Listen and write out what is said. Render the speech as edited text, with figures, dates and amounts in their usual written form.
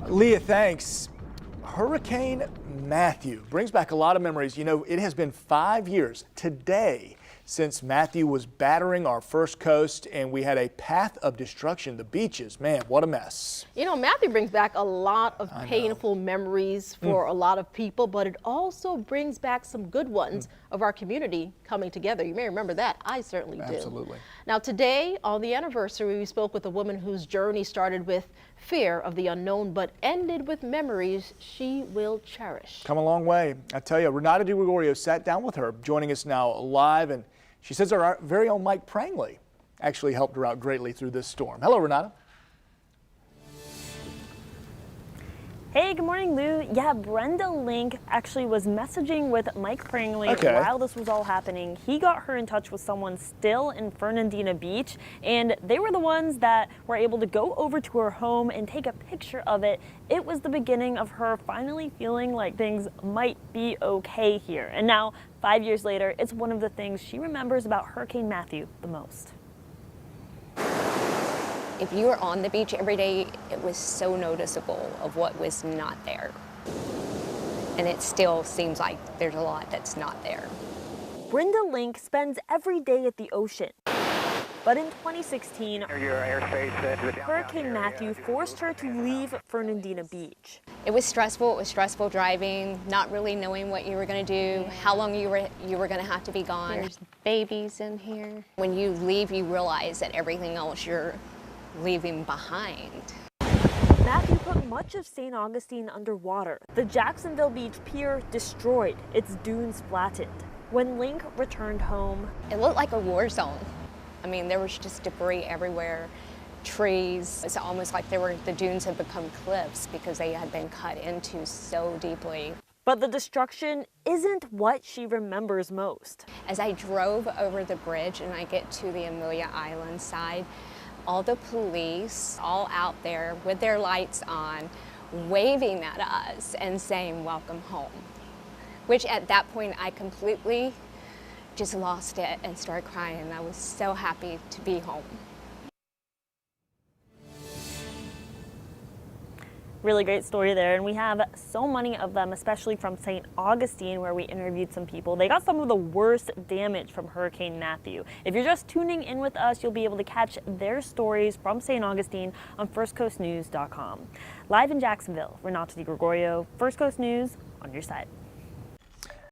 Leah, thanks. Hurricane Matthew brings back a lot of memories. You know, it has been 5 years today since Matthew was battering our first coast, and we had a path of destruction. The beaches, man, what a mess. You know, Matthew brings back a lot of painful memories for a lot of people, but it also brings back some good ones of our community coming together. You may remember that. I certainly do. Absolutely. Now, today on the anniversary, we spoke with a woman whose journey started with fear of the unknown, but ended with memories she will cherish. Come a long way. I tell you, Renata DiGregorio sat down with her, joining us now live, and she says our very own Mike Prangley actually helped her out greatly through this storm. Hello, Renata. Hey, good morning, Lou. Yeah, Brenda Link actually was messaging with Mike Prangley while this was all happening. He got her in touch with someone still in Fernandina Beach, and they were the ones that were able to go over to her home and take a picture of it. It was the beginning of her finally feeling like things might be okay here. And now, 5 years later, it's one of the things she remembers about Hurricane Matthew the most. If you were on the beach every day, it was so noticeable of what was not there. And it still seems like there's a lot that's not there. Brenda Link spends every day at the ocean. But in 2016, Hurricane Matthew forced her to leave Fernandina Beach. It was stressful. It was stressful driving, not really knowing what you were going to do, how long you were going to have to be gone. There's babies in here. When you leave, you realize that everything else you're leaving behind. Matthew put much of St. Augustine underwater. The Jacksonville Beach pier destroyed, its dunes flattened. When Link returned home, it looked like a war zone. I mean, there was just debris everywhere, trees. It's almost like the dunes had become cliffs because they had been cut into so deeply. But the destruction isn't what she remembers most. As I drove over the bridge and I get to the Amelia Island side, all the police all out there with their lights on, waving at us and saying, "Welcome home." Which at that point I completely just lost it and started crying. I was so happy to be home. Really great story there, and we have so many of them, especially from St. Augustine, where we interviewed some people. They got some of the worst damage from Hurricane Matthew. If you're just tuning in with us, you'll be able to catch their stories from St. Augustine on firstcoastnews.com. Live in Jacksonville, Renata DiGregorio, First Coast News, on your side.